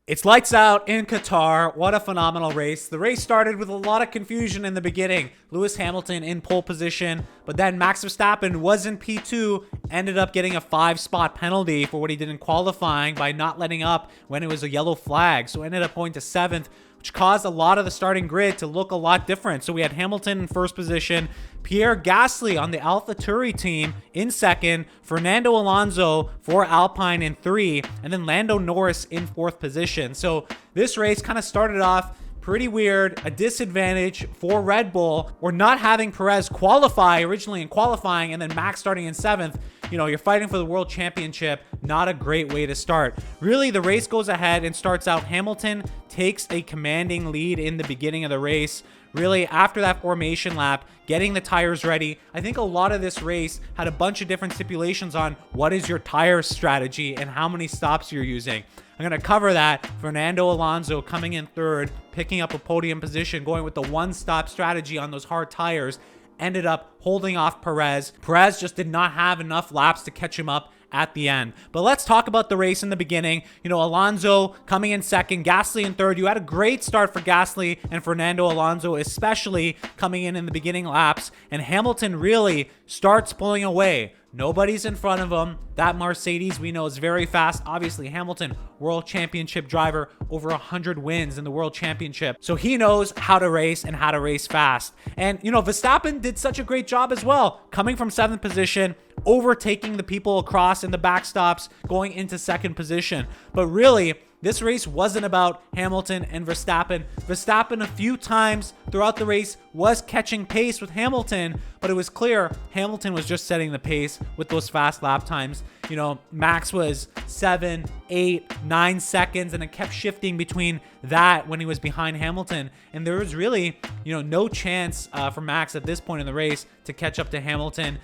It's lights out in Qatar. What a phenomenal race. The race started with a lot of confusion in the beginning. Lewis Hamilton in pole position, but then Max Verstappen was in P2, ended up getting a 5-spot penalty for what he did in qualifying by not letting up when it was a yellow flag. So ended up going to 7th, which caused a lot of the starting grid to look a lot different. So we had Hamilton in first position, Pierre Gasly on the AlphaTauri team in second, Fernando Alonso for Alpine in 3, and then Lando Norris in 4th position. So this race kind of started off pretty weird, a disadvantage for Red Bull, or not having Perez qualify originally in qualifying and then Max starting in 7th. You know, you're fighting for the world championship. Not a great way to start. Really, the race goes ahead and starts out. Hamilton takes a commanding lead in the beginning of the race. Really, after that formation lap, getting the tires ready. I think a lot of this race had a bunch of different stipulations on what is your tire strategy and how many stops you're using. I'm going to cover that. Fernando Alonso coming in 3rd, picking up a podium position, going with the one-stop strategy on those hard tires, ended up holding off Perez. Perez just did not have enough laps to catch him up at the end. But let's talk about the race in the beginning. You know, Alonso coming in 2nd, Gasly in 3rd. You had a great start for Gasly and Fernando Alonso, especially coming in the beginning laps. And Hamilton really starts pulling away. Nobody's in front of him. That Mercedes we know is very fast. Obviously, Hamilton, world championship driver, over 100 wins in the world championship. So he knows how to race and how to race fast. And, you know, Verstappen did such a great job as well. Coming from 7th position, overtaking the people across in the backstops, going into 2nd position. But really, this race wasn't about Hamilton and Verstappen. Verstappen a few times throughout the race was catching pace with Hamilton, but it was clear Hamilton was just setting the pace with those fast lap times. You know, Max was 7, 8, 9 seconds, and it kept shifting between that when he was behind Hamilton. And there was really, you know, no chance for Max at this point in the race to catch up to Hamilton.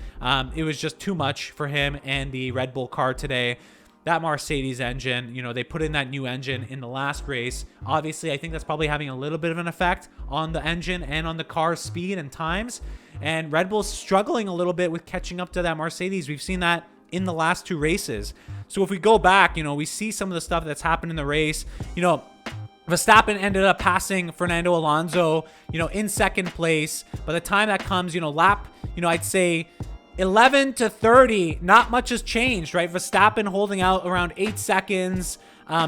It was just too much for him and the Red Bull car today. That Mercedes engine, you know, they put in that new engine in the last race. Obviously, I think that's probably having a little bit of an effect on the engine and on the car's speed and times. And Red Bull's struggling a little bit with catching up to that Mercedes. We've seen that in the last 2 races. So if we go back, you know, we see some of the stuff that's happened in the race. You know, Verstappen ended up passing Fernando Alonso, you know, in 2nd place. By the time that comes, you know, lap, you know, I'd say 11 to 30, not much has changed, right? Verstappen holding out around 8 seconds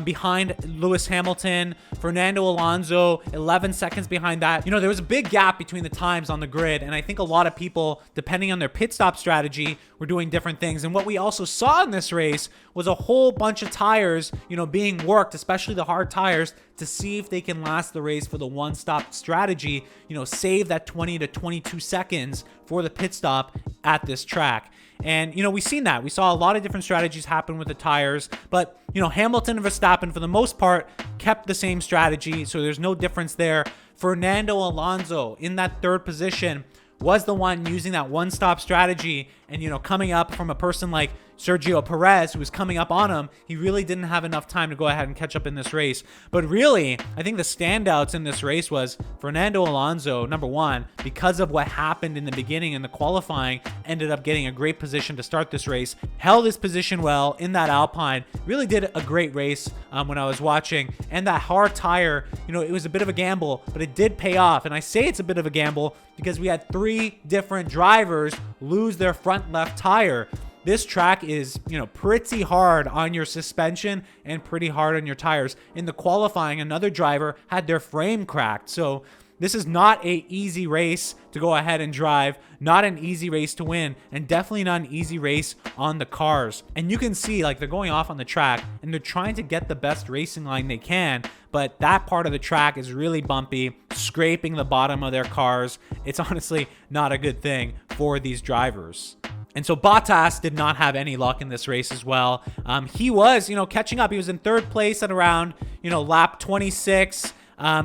behind Lewis Hamilton. Fernando Alonso 11 seconds behind that. You know, there was a big gap between the times on the grid, and I think a lot of people, depending on their pit stop strategy, were doing different things. And what we also saw in this race was a whole bunch of tires, you know, being worked, especially the hard tires, to see if they can last the race for the one-stop strategy, you know, save that 20 to 22 seconds for the pit stop at this track. And, you know, we've seen that. We saw a lot of different strategies happen with the tires, but, you know, Hamilton and Verstappen, for the most part, kept the same strategy, so there's no difference there. Fernando Alonso in that 3rd position was the one using that one-stop strategy, and, you know, coming up from a person like Sergio Perez, who was coming up on him, he really didn't have enough time to go ahead and catch up in this race. But really, I think the standouts in this race was Fernando Alonso, number 1, because of what happened in the beginning in the qualifying, ended up getting a great position to start this race, held his position well in that Alpine, really did a great race when I was watching. And that hard tire, you know, it was a bit of a gamble, but it did pay off. And I say it's a bit of a gamble because we had 3 different drivers lose their front left tire. This track is, you know, pretty hard on your suspension and pretty hard on your tires. In the qualifying, another driver had their frame cracked. So this is not an easy race to go ahead and drive, not an easy race to win, and definitely not an easy race on the cars. And you can see, like, they're going off on the track and they're trying to get the best racing line they can, but that part of the track is really bumpy, scraping the bottom of their cars. It's honestly not a good thing for these drivers. And so Bottas did not have any luck in this race as well. He was, you know, catching up. He was in 3rd place at around, you know, lap 26.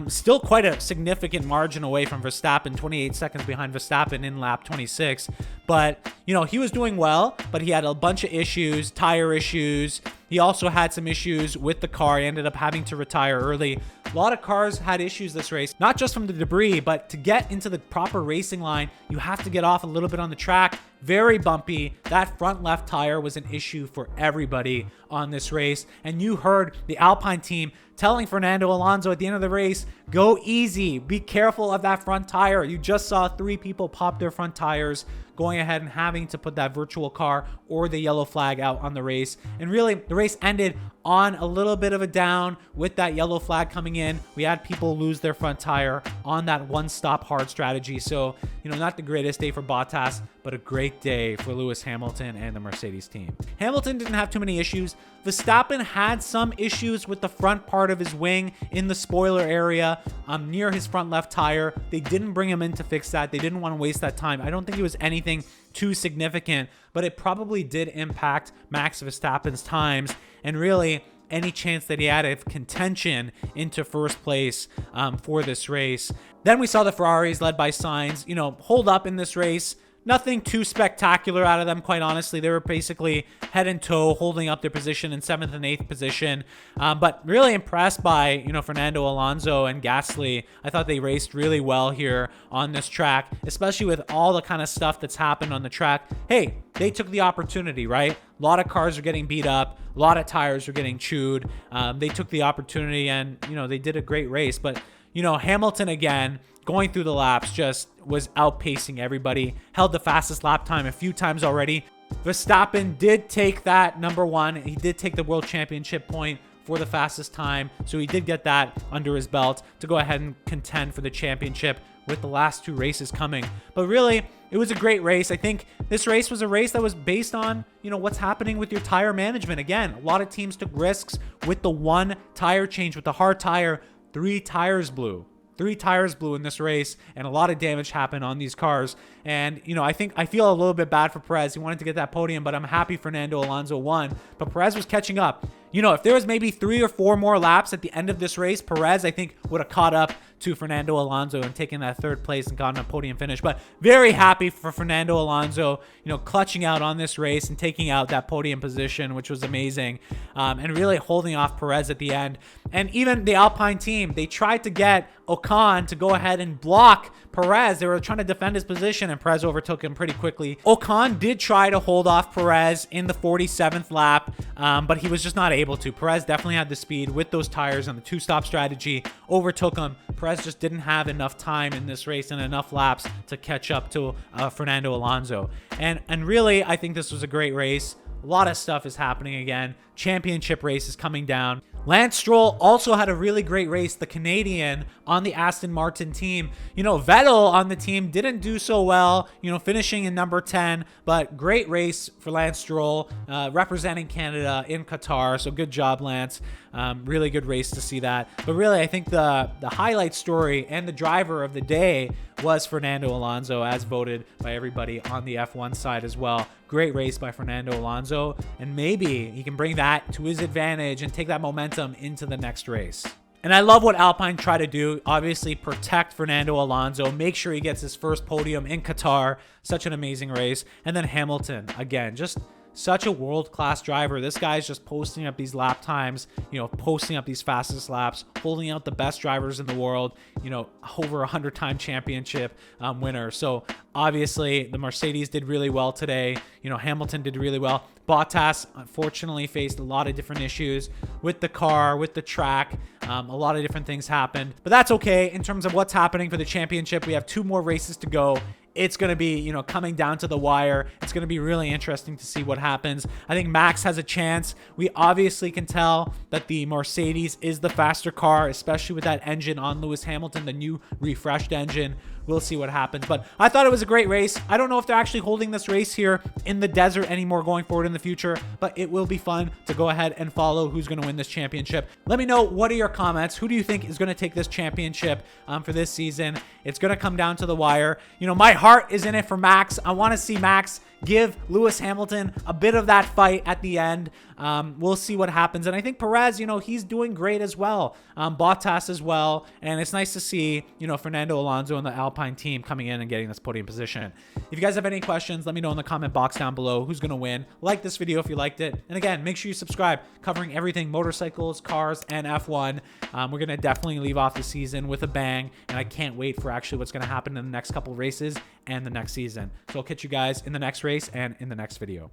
Still quite a significant margin away from Verstappen, 28 seconds behind Verstappen in lap 26. But, you know, he was doing well, but he had a bunch of issues, tire issues. He also had some issues with the car. He ended up having to retire early. A lot of cars had issues this race, not just from the debris, but to get into the proper racing line, you have to get off a little bit on the track very bumpy. That front left tire was an issue for everybody on this race. And you heard the Alpine team telling Fernando Alonso at the end of the race, go easy, be careful of that front tire. You just saw 3 people pop their front tires, going ahead and having to put that virtual car or the yellow flag out on the race. And really, the race ended on a little bit of a down with that yellow flag coming in. We had people lose their front tire on that one-stop hard strategy. So, not the greatest day for Bottas, but a great day for Lewis Hamilton and the Mercedes team. Hamilton didn't have too many issues. Verstappen had some issues with the front part of his wing in the spoiler area near his front left tire. They didn't bring him in to fix that. They didn't want to waste that time. I don't think it was anything too significant, but it probably did impact Max Verstappen's times and really any chance that he had of contention into first place for this race. Then we saw the Ferraris led by Sainz, hold up in this race. Nothing too spectacular out of them, quite honestly. They were basically head and toe, holding up their position in 7th and 8th position. But really impressed by, Fernando Alonso and Gasly. I thought they raced really well here on this track, especially with all the kind of stuff that's happened on the track. Hey, they took the opportunity, right? A lot of cars are getting beat up. A lot of tires are getting chewed. They took the opportunity and, they did a great race. But, Hamilton again, going through the laps, just was outpacing everybody. Held the fastest lap time a few times already. Verstappen did take that number 1. He did take the world championship point for the fastest time. So he did get that under his belt to go ahead and contend for the championship with the last 2 races coming. But really, it was a great race. I think this race was a race that was based on, what's happening with your tire management. Again, a lot of teams took risks with the 1 tire change with the hard tire. 3 tires blew. 3 tires blew in this race, and a lot of damage happened on these cars. And, I feel a little bit bad for Perez. He wanted to get that podium, but I'm happy Fernando Alonso won. But Perez was catching up. If there was maybe 3 or 4 more laps at the end of this race, Perez, I think, would have caught up to Fernando Alonso and taken that 3rd place and gotten a podium finish. But very happy for Fernando Alonso, clutching out on this race and taking out that podium position, which was amazing, and really holding off Perez at the end. And even the Alpine team, they tried to get Ocon to go ahead and block Perez. They were trying to defend his position, and Perez overtook him pretty quickly. Ocon did try to hold off Perez in the 47th lap, but he was just not able to. Perez definitely had the speed with those tires and the 2-stop strategy, overtook him. Perez just didn't have enough time in this race and enough laps to catch up to Fernando Alonso. And really, I think this was a great race. A lot of stuff is happening again. Championship race is coming down. Lance Stroll also had a really great race, the Canadian on the Aston Martin team. Vettel on the team didn't do so well, finishing in number 10, but great race for Lance Stroll, representing Canada in Qatar. So good job, Lance. Really good race to see that. But really, I think the highlight story and the driver of the day was Fernando Alonso, as voted by everybody on the F1 side as well. Great race by Fernando Alonso, and maybe he can bring that to his advantage and take that momentum into the next race. And I love what Alpine tried to do. Obviously, protect Fernando Alonso, make sure he gets his first podium in Qatar. Such an amazing race. And then Hamilton, again, just such a world-class driver. This guy's just posting up these lap times, posting up these fastest laps, holding out the best drivers in the world, over 100-time championship winner. So obviously the Mercedes did really well today. Hamilton did really well. Bottas unfortunately faced a lot of different issues with the car, with the track. A lot of different things happened, but that's okay. In terms of what's happening for the championship, we have 2 more races to go. It's going to be, coming down to the wire. It's going to be really interesting to see what happens. I think Max has a chance. We obviously can tell that the Mercedes is the faster car, especially with that engine on Lewis Hamilton, the new refreshed engine. We'll see what happens. But I thought it was a great race. I don't know if they're actually holding this race here in the desert anymore going forward in the future, but it will be fun to go ahead and follow who's going to win this championship. Let me know, what are your comments? Who do you think is going to take this championship for this season? It's going to come down to the wire. My heart is in it for Max. I want to see Max give Lewis Hamilton a bit of that fight at the end. We'll see what happens. And I think Perez, he's doing great as well. Bottas as well. And it's nice to see, Fernando Alonso and the Alpine team coming in and getting this podium position. If you guys have any questions, let me know in the comment box down below who's going to win. Like this video if you liked it. And again, make sure you subscribe, covering everything motorcycles, cars, and F1. We're going to definitely leave off the season with a bang. And I can't wait for actually what's going to happen in the next couple races and the next season. So I'll catch you guys in the next race and in the next video.